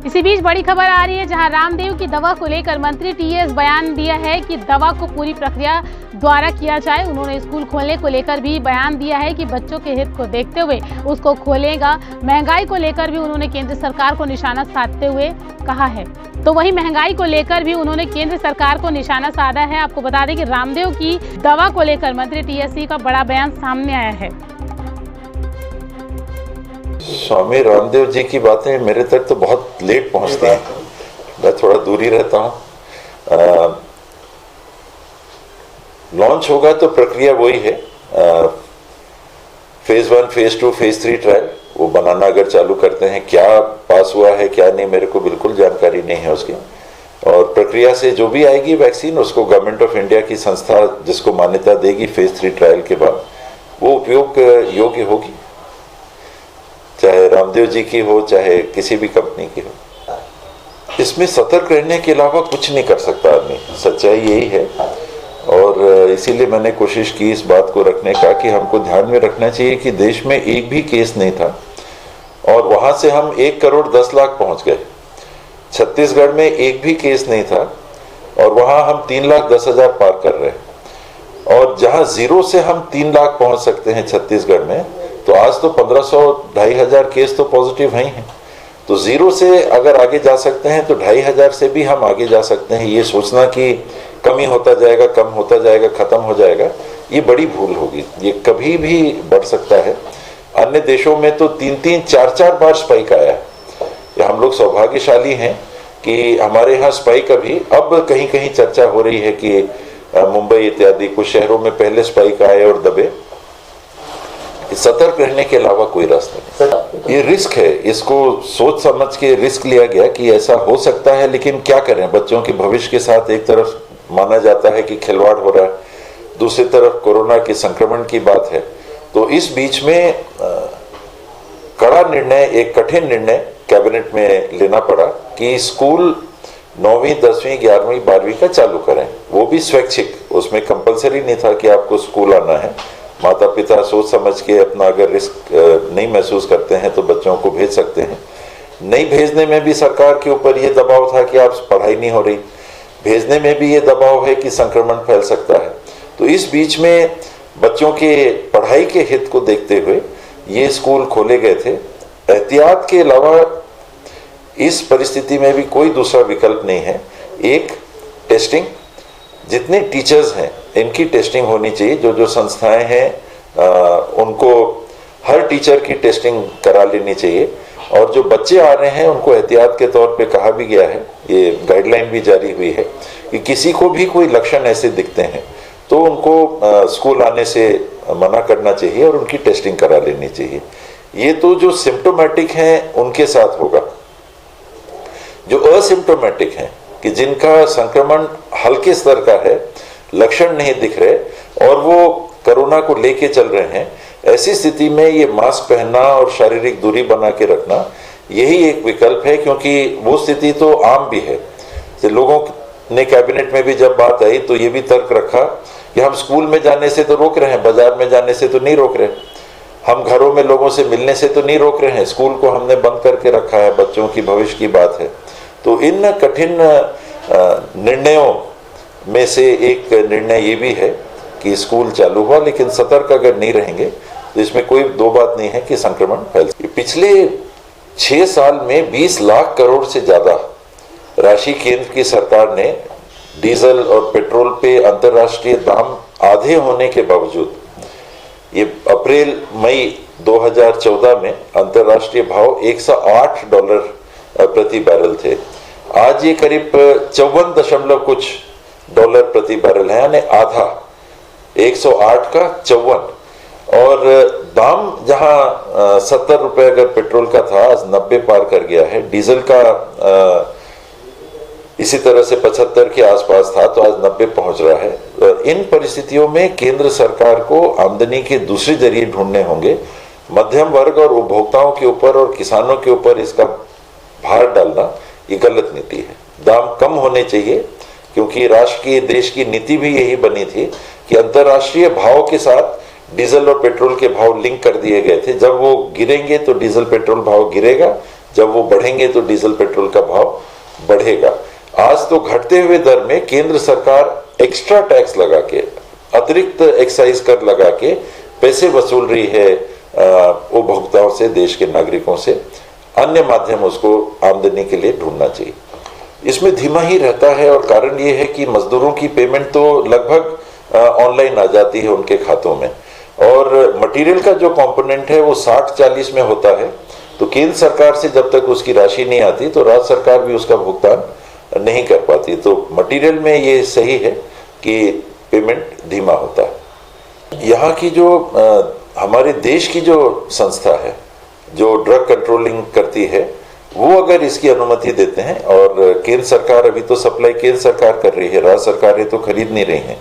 इसी बीच बड़ी खबर आ रही है, जहां रामदेव की दवा को लेकर मंत्री टीएस बयान दिया है कि दवा को पूरी प्रक्रिया द्वारा किया जाए। उन्होंने स्कूल खोलने को लेकर भी बयान दिया है कि बच्चों के हित को देखते हुए उसको खोलेगा। महंगाई को लेकर भी उन्होंने केंद्र सरकार को निशाना साधते हुए कहा है। तो वहीं महंगाई को लेकर भी उन्होंने केंद्र सरकार को निशाना साधा है। आपको बता दें कि रामदेव की दवा को लेकर मंत्री टीएस का बड़ा बयान सामने आया है। स्वामी रामदेव जी की बातें मेरे तक तो बहुत लेट पहुंचती हैं। मैं थोड़ा दूर ही रहता हूं। लॉन्च होगा तो प्रक्रिया वही है, फेज 1, फेज 2, फेज 3 ट्रायल वो बनाना अगर चालू करते हैं। क्या पास हुआ है क्या नहीं मेरे को बिल्कुल जानकारी नहीं है उसकी। और प्रक्रिया से जो भी आएगी वैक्सीन, उसको गवर्नमेंट ऑफ इंडिया की संस्था जिसको मान्यता देगी फेज 3 ट्रायल के बाद, वो उपयोग योग्य होगी, चाहे रामदेव जी की हो चाहे किसी भी कंपनी की हो। इसमें सतर्क रहने के अलावा कुछ नहीं कर सकता आदमी, सच्चाई यही है। और इसीलिए मैंने कोशिश की इस बात को रखने का कि हमको ध्यान में रखना चाहिए कि देश में एक भी केस नहीं था और वहां से हम 1 करोड़ 10 लाख पहुंच गए। छत्तीसगढ़ में एक भी केस नहीं था और वहां हम 3 लाख 10 हजार पार कर रहे हैं। और जहां जीरो से हम 3 लाख पहुंच सकते हैं छत्तीसगढ़ में, तो आज तो 1500-2500 केस तो पॉजिटिव ही हैं। तो जीरो से अगर आगे जा सकते हैं तो 2500 से भी हम आगे जा सकते हैं। ये सोचना कि कमी होता जाएगा, कम होता जाएगा, खत्म हो जाएगा, ये बड़ी भूल होगी। ये कभी भी बढ़ सकता है। अन्य देशों में तो 3-3, 4-4 बार स्पाइक आया है। हम लोग सौभाग्यशाली हैं कि हमारे यहाँ स्पाइक अभी अब कहीं कहीं चर्चा हो रही है कि मुंबई इत्यादि कुछ शहरों में पहले स्पाइक आए और दबे। सतर्क रहने के अलावा कोई रास्ता नहीं। ये रिस्क है, इसको सोच समझ के रिस्क लिया गया कि ऐसा हो सकता है, लेकिन क्या करें, बच्चों के भविष्य के साथ एक तरफ माना जाता है कि खिलवाड़ हो रहा है, दूसरी तरफ कोरोना के संक्रमण की बात है। तो इस बीच में कड़ा निर्णय, एक कठिन निर्णय कैबिनेट में लेना पड़ा कि स्कूल 9वीं, 10वीं, 11वीं, 12वीं का चालू करें, वो भी स्वैच्छिक। उसमें कंपलसरी नहीं था कि आपको स्कूल आना है। माता पिता सोच समझ के अपना अगर रिस्क नहीं महसूस करते हैं तो बच्चों को भेज सकते हैं। नहीं भेजने में भी सरकार के ऊपर ये दबाव था कि आप पढ़ाई नहीं हो रही, भेजने में भी ये दबाव है कि संक्रमण फैल सकता है। तो इस बीच में बच्चों के पढ़ाई के हित को देखते हुए ये स्कूल खोले गए थे। एहतियात के अलावा इस परिस्थिति में भी कोई दूसरा विकल्प नहीं है। एक, टेस्टिंग, जितने टीचर्स हैं इनकी टेस्टिंग होनी चाहिए। जो संस्थाएं हैं उनको हर टीचर की टेस्टिंग करा लेनी चाहिए। और जो बच्चे आ रहे हैं उनको एहतियात के तौर पे कहा भी गया है, ये गाइडलाइन भी जारी हुई है कि किसी को भी कोई लक्षण ऐसे दिखते हैं तो उनको स्कूल आने से मना करना चाहिए और उनकी टेस्टिंग करा लेनी चाहिए। ये तो जो सिम्टोमेटिक हैं उनके साथ होगा। जो असिम्टोमेटिक हैं कि जिनका संक्रमण हल्के स्तर का है, लक्षण नहीं दिख रहे और वो कोरोना को लेके चल रहे हैं, ऐसी स्थिति में ये मास्क पहनना और शारीरिक दूरी बना के रखना यही एक विकल्प है। क्योंकि वो स्थिति तो आम भी है। लोगों ने कैबिनेट में भी जब बात आई तो ये भी तर्क रखा कि हम स्कूल में जाने से तो रोक रहे हैं, बाजार में जाने से तो नहीं रोक रहे, हम घरों में लोगों से मिलने से तो नहीं रोक रहे हैं, स्कूल को हमने बंद करके रखा है, बच्चों की भविष्य की बात है। तो इन कठिन निर्णयों में से एक निर्णय ये भी है कि स्कूल चालू हुआ, लेकिन सतर्क अगर नहीं रहेंगे तो इसमें कोई दो बात नहीं है कि संक्रमण फैल। पिछले 6 साल में 20 लाख करोड़ से ज्यादा राशि केंद्र की सरकार ने डीजल और पेट्रोल पे अंतर्राष्ट्रीय दाम आधे होने के बावजूद, ये अप्रैल मई 2014 में अंतर्राष्ट्रीय भाव $108 प्रति बैरल थे। आज ये करीब 54 कुछ डॉलर प्रति बैरल है, यानी आधा, 108 का 54। और दाम जहां 70 रुपए अगर पेट्रोल का था, आज 90 पार कर गया है। डीजल का इसी तरह से 75 के आसपास था, तो आज 90 पहुंच रहा है। इन परिस्थितियों में केंद्र सरकार को आमदनी के दूसरे जरिए ढूंढने होंगे। मध्यम वर्ग और उपभोक्ताओं के ऊपर और किसानों के ऊपर इसका भार डालना ये गलत नीति है। दाम कम होने चाहिए, क्योंकि राष्ट्र की, देश की नीति भी यही बनी थी कि अंतर्राष्ट्रीय भाव के साथ डीजल और पेट्रोल के भाव लिंक कर दिए गए थे। जब वो गिरेंगे तो डीजल पेट्रोल भाव गिरेगा, जब वो बढ़ेंगे तो डीजल पेट्रोल का भाव बढ़ेगा। आज तो घटते हुए दर में केंद्र सरकार एक्स्ट्रा टैक्स लगा के, अतिरिक्त एक्साइज कर लगा के पैसे वसूल रही है उपभोक्ताओं से, देश के नागरिकों से। अन्य माध्यम उसको आमदनी के लिए ढूंढना चाहिए। इसमें धीमा ही रहता है और कारण ये है कि मजदूरों की पेमेंट तो लगभग ऑनलाइन आ जाती है उनके खातों में, और मटेरियल का जो कंपोनेंट है वो 60-40 में होता है। तो केंद्र सरकार से जब तक उसकी राशि नहीं आती तो राज्य सरकार भी उसका भुगतान नहीं कर पाती। तो मटेरियल में ये सही है कि पेमेंट धीमा होता है। यहाँ की जो हमारे देश की जो संस्था है जो ड्रग कंट्रोलिंग करती है, वो अगर इसकी अनुमति देते हैं, और केंद्र सरकार अभी तो सप्लाई केंद्र सरकार कर रही है, राज्य सरकारें तो खरीद नहीं रही हैं,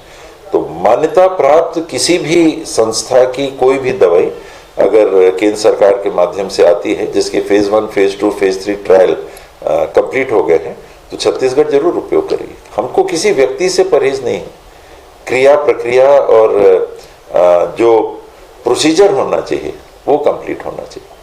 तो मान्यता प्राप्त किसी भी संस्था की कोई भी दवाई अगर केंद्र सरकार के माध्यम से आती है, जिसके phase 1, phase 2, phase 3 trial complete हो गए हैं, तो छत्तीसगढ़ जरूर उपयोग करेगी। हमको किसी व्यक्ति से परहेज नहीं है। क्रिया प्रक्रिया और जो प्रोसीजर होना चाहिए वो कंप्लीट होना चाहिए।